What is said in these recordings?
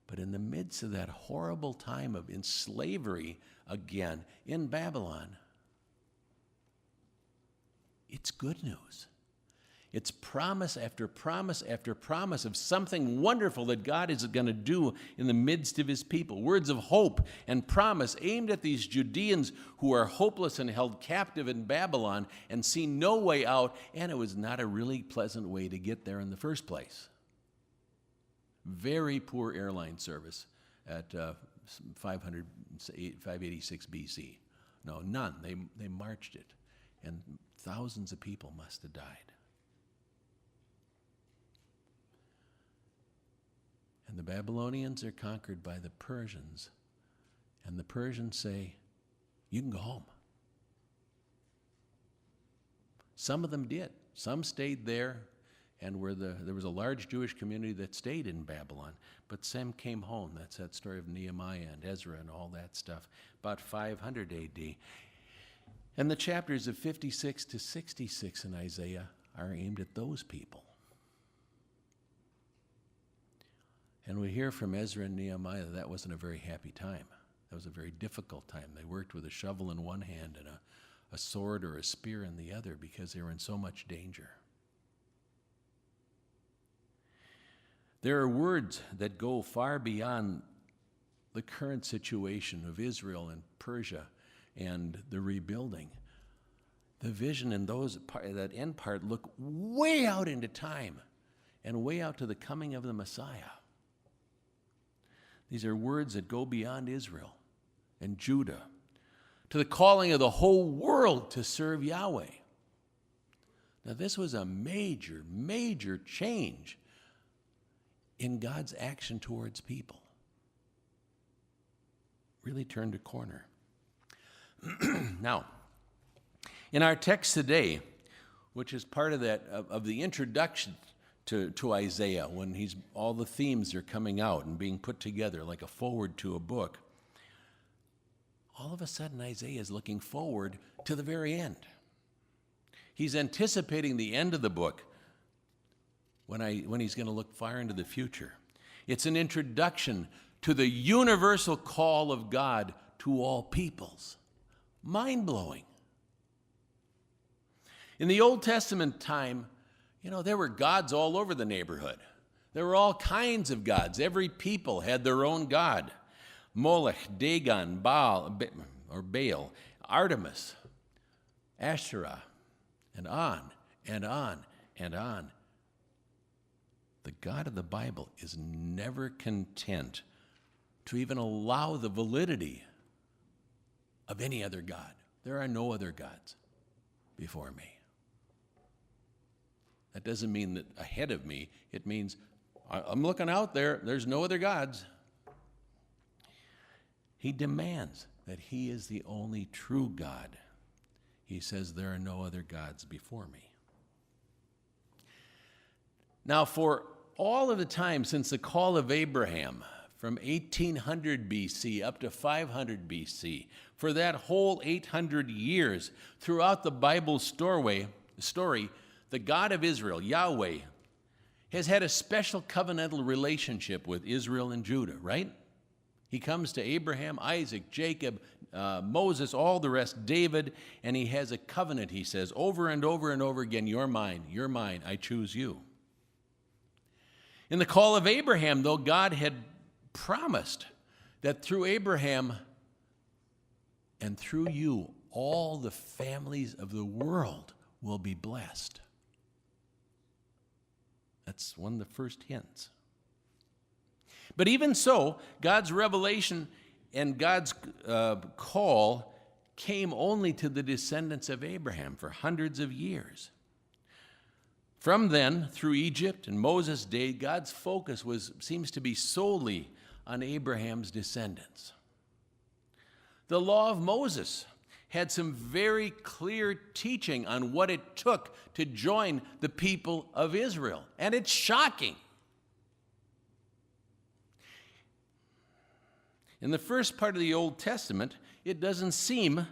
But in the midst of that horrible time of in slavery again in Babylon, it's good news. It's promise after promise after promise of something wonderful that God is going to do in the midst of his people. Words of hope and promise aimed at these Judeans who are hopeless and held captive in Babylon and see no way out, and it was not a really pleasant way to get there in the first place. Very poor airline service at 586 BC. No, none. They marched it, and thousands of people must have died. And the Babylonians are conquered by the Persians, and the Persians say, you can go home. Some of them did. Some stayed there, and there was a large Jewish community that stayed in Babylon, but some came home. That's that story of Nehemiah and Ezra and all that stuff, about 500 AD. And the chapters of 56 to 66 in Isaiah are aimed at those people. And we hear from Ezra and Nehemiah that wasn't a very happy time. That was a very difficult time. They worked with a shovel in one hand and a sword or a spear in the other because they were in so much danger. There are words that go far beyond the current situation of Israel and Persia and the rebuilding. The vision in that end part look way out into time and way out to the coming of the Messiah. These are words that go beyond Israel and Judah to the calling of the whole world to serve Yahweh. Now, this was a major, major change in God's action towards people. Really turned a corner. Now, in our text today, which is part of that of the introduction to Isaiah, when all the themes are coming out and being put together like a forward to a book, all of a sudden Isaiah is looking forward to the very end. He's anticipating the end of the book when he's going to look far into the future. It's an introduction to the universal call of God to all peoples. Mind-blowing. In the Old Testament time, there were gods all over the neighborhood. There were all kinds of gods. Every people had their own god. Molech, Dagon, Baal, Artemis, Asherah, and on and on and on. The God of the Bible is never content to even allow the validity of any other god. There are no other gods before me. That doesn't mean that ahead of me. It means I'm looking out there. There's no other gods. He demands that he is the only true God. He says there are no other gods before me. Now, for all of the time since the call of Abraham, from 1800 BC up to 500 BC, for that whole 800 years, throughout the Bible story, the God of Israel, Yahweh, has had a special covenantal relationship with Israel and Judah, right? He comes to Abraham, Isaac, Jacob, Moses, all the rest, David, and he has a covenant, he says, over and over and over again, you're mine, I choose you. In the call of Abraham, though, God had promised that through Abraham and through you, all the families of the world will be blessed. That's one of the first hints. But even so, God's revelation and God's call came only to the descendants of Abraham for hundreds of years. From then, through Egypt and Moses' day, God's focus seems to be solely on Abraham's descendants. The law of Moses had some very clear teaching on what it took to join the people of Israel, and it's shocking. In the first part of the Old Testament, it doesn't seem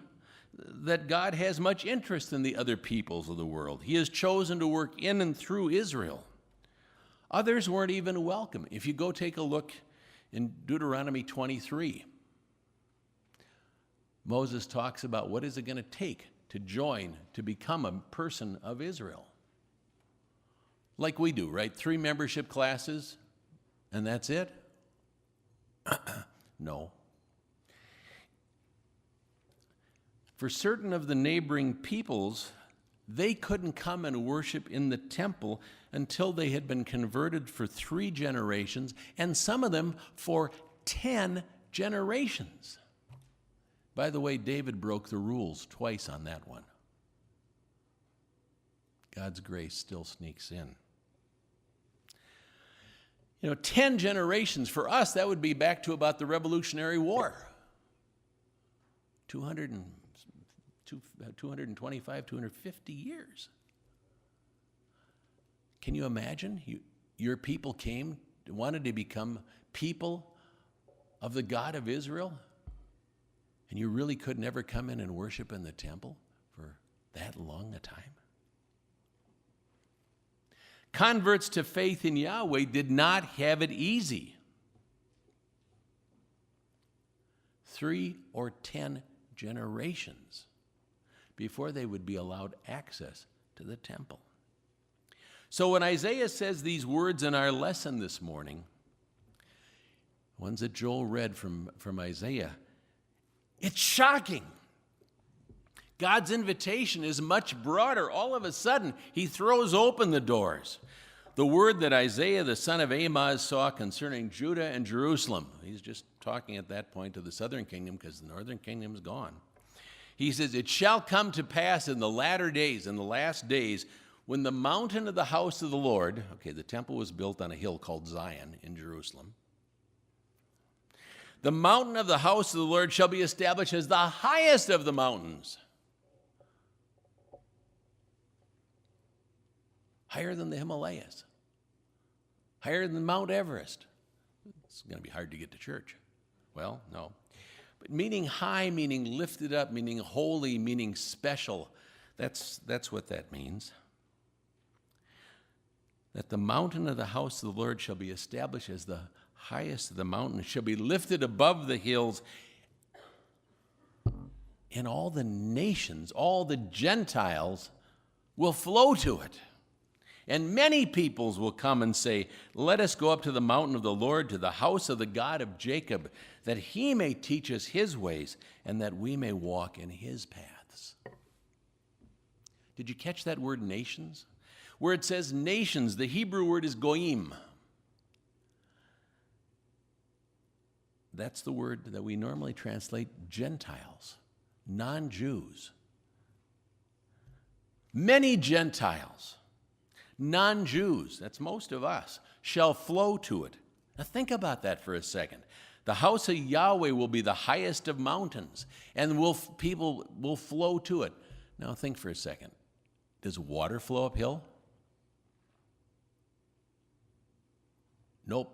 that God has much interest in the other peoples of the world. He has chosen to work in and through Israel. Others weren't even welcome. If you go take a look In Deuteronomy 23, Moses talks about what is it going to take to join, to become a person of Israel. Like we do, right? 3 membership classes, and that's it? No. For certain of the neighboring peoples, they couldn't come and worship in the temple until they had been converted for 3 generations, and some of them for 10 generations. By the way, David broke the rules twice on that one. God's grace still sneaks in. 10 generations for us, that would be back to about the Revolutionary War. 225, 250 years. Can you imagine? Your people wanted to become people of the God of Israel, and you really could never come in and worship in the temple for that long a time? Converts to faith in Yahweh did not have it easy. 3 or 10 generations before they would be allowed access to the temple. So when Isaiah says these words in our lesson this morning, ones that Joel read from Isaiah, it's shocking. God's invitation is much broader. All of a sudden, he throws open the doors. The word that Isaiah, the son of Amoz, saw concerning Judah and Jerusalem. He's just talking at that point to the southern kingdom because the northern kingdom is gone. He says, "It shall come to pass in the latter days, in the last days, when the mountain of the house of the Lord," okay, the temple was built on a hill called Zion in Jerusalem, "the mountain of the house of the Lord shall be established as the highest of the mountains." Higher than the Himalayas. Higher than Mount Everest. It's going to be hard to get to church. Well, no. But meaning high, meaning lifted up, meaning holy, meaning special. That's what that means. That the mountain of the house of the Lord shall be established as the highest of the mountains, shall be lifted above the hills, and all the nations, all the Gentiles will flow to it. And many peoples will come and say, "Let us go up to the mountain of the Lord, to the house of the God of Jacob, that he may teach us his ways, and that we may walk in his paths." Did you catch that word nations? Where it says nations, the Hebrew word is goyim. That's the word that we normally translate Gentiles, non-Jews. Many Gentiles, non-Jews, that's most of us, shall flow to it. Now think about that for a second. The house of Yahweh will be the highest of mountains, and people will flow to it. Now think for a second. Does water flow uphill? Nope.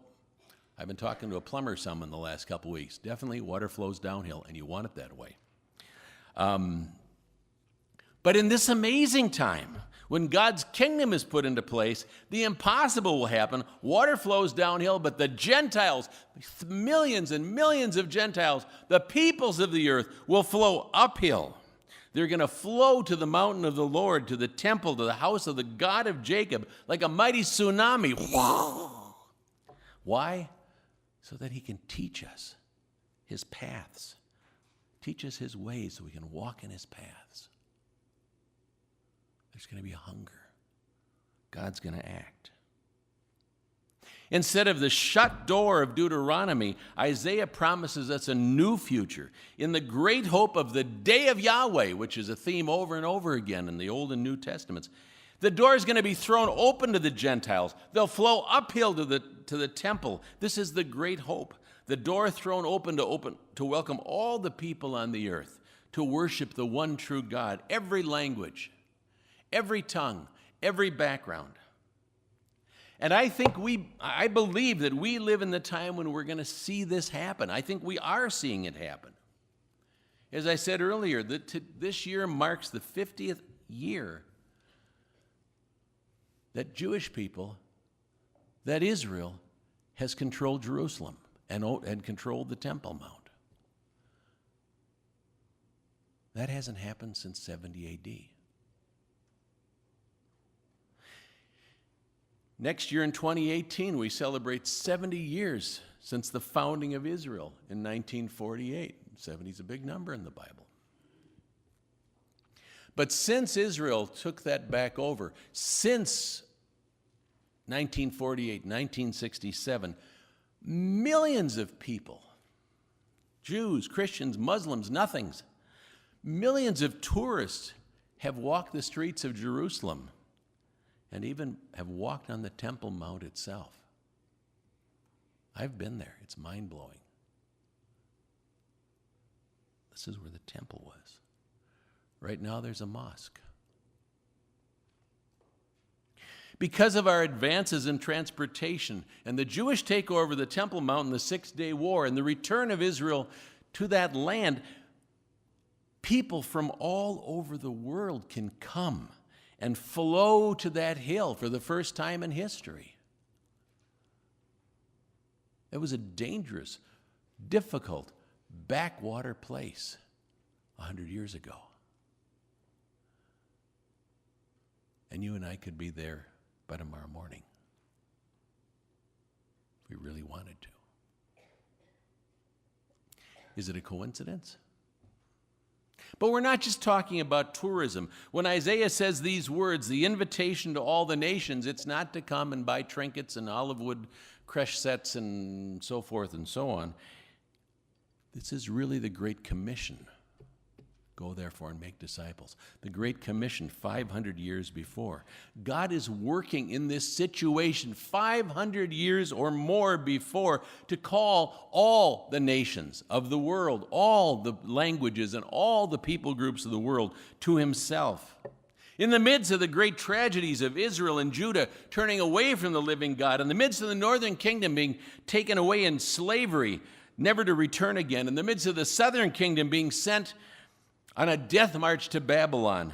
I've been talking to a plumber some in the last couple weeks. Definitely water flows downhill, and you want it that way. But in this amazing time, when God's kingdom is put into place, the impossible will happen. Water flows downhill, but the Gentiles, millions and millions of Gentiles, the peoples of the earth, will flow uphill. They're going to flow to the mountain of the Lord, to the temple, to the house of the God of Jacob, like a mighty tsunami. Why? So that he can teach us his paths, teach us his ways so we can walk in his paths. There's going to be a hunger. God's going to act. Instead of the shut door of Deuteronomy, Isaiah promises us a new future in the great hope of the day of Yahweh, which is a theme over and over again in the Old and New Testaments. The door is going to be thrown open to the Gentiles. They'll flow uphill to the temple. This is the great hope. The door thrown open to welcome all the people on the earth to worship the one true God, every language, every tongue, every background. And I believe that we live in the time when we're going to see this happen. I think we are seeing it happen. As I said earlier, this year marks the 50th year that Jewish people, that Israel has controlled Jerusalem and controlled the Temple Mount. That hasn't happened since 70 A.D. Next year in 2018, we celebrate 70 years since the founding of Israel in 1948. 70 is a big number in the Bible. But since Israel took that back over, since 1948, 1967, millions of people, Jews, Christians, Muslims, nothings, millions of tourists have walked the streets of Jerusalem and even have walked on the Temple Mount itself. I've been there. It's mind-blowing. This is where the temple was. Right now there's a mosque. Because of our advances in transportation and the Jewish takeover of the Temple Mount in the Six-Day War and the return of Israel to that land, people from all over the world can come and flow to that hill for the first time in history. It was a dangerous, difficult, backwater place 100 years ago. And you and I could be there by tomorrow morning if we really wanted to. Is it a coincidence? But we're not just talking about tourism. When Isaiah says these words, the invitation to all the nations, it's not to come and buy trinkets and olive wood creche sets and so forth and so on. This is really the Great Commission. Go therefore and make disciples. The Great Commission 500 years before. God is working in this situation 500 years or more before to call all the nations of the world, all the languages and all the people groups of the world to himself. In the midst of the great tragedies of Israel and Judah turning away from the living God, in the midst of the northern kingdom being taken away in slavery, never to return again, in the midst of the southern kingdom being sent on a death march to Babylon,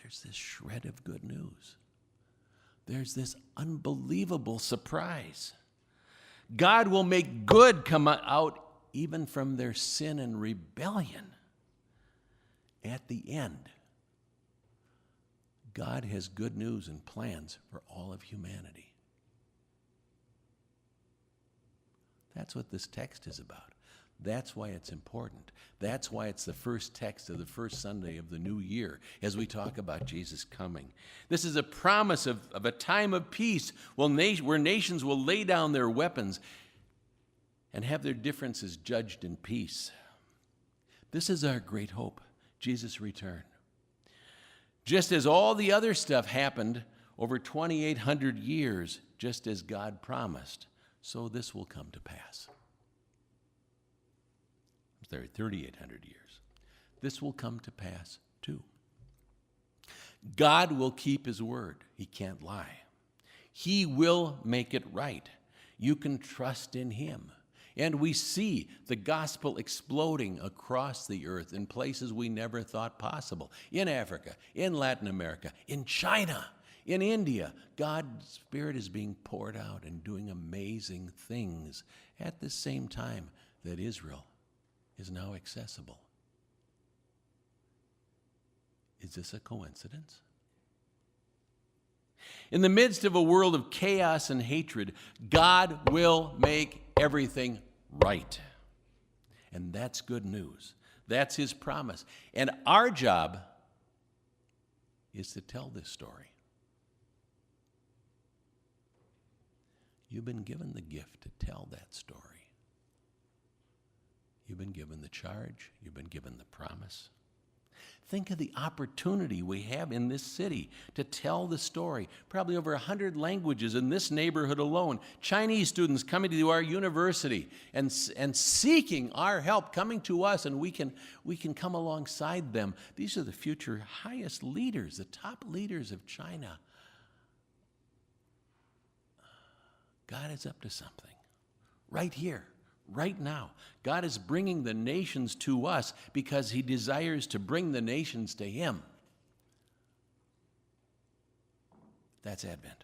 there's this shred of good news. There's this unbelievable surprise. God will make good come out even from their sin and rebellion. At the end, God has good news and plans for all of humanity. That's what this text is about. That's why it's important. That's why it's the first text of the first Sunday of the new year as we talk about Jesus coming. This is a promise of a time of peace where nations will lay down their weapons and have their differences judged in peace. This is our great hope, Jesus' return. Just as all the other stuff happened over 2,800 years, just as God promised, so this will come to pass. 3,800 years. This will come to pass too. God will keep his word. He can't lie. He will make it right. You can trust in him. And we see the gospel exploding across the earth in places we never thought possible. In Africa, in Latin America, in China, in India. God's Spirit is being poured out and doing amazing things at the same time that Israel is now accessible. Is this a coincidence? In the midst of a world of chaos and hatred, God will make everything right. And that's good news. That's his promise. And our job is to tell this story. You've been given the gift to tell that story. You've been given the charge. You've been given the promise. Think of the opportunity we have in this city to tell the story. Probably over 100 languages in this neighborhood alone. Chinese students coming to our university and seeking our help, coming to us, and we can come alongside them. These are the future highest leaders, the top leaders of China. God is up to something right here. Right now, God is bringing the nations to us because he desires to bring the nations to him. That's Advent.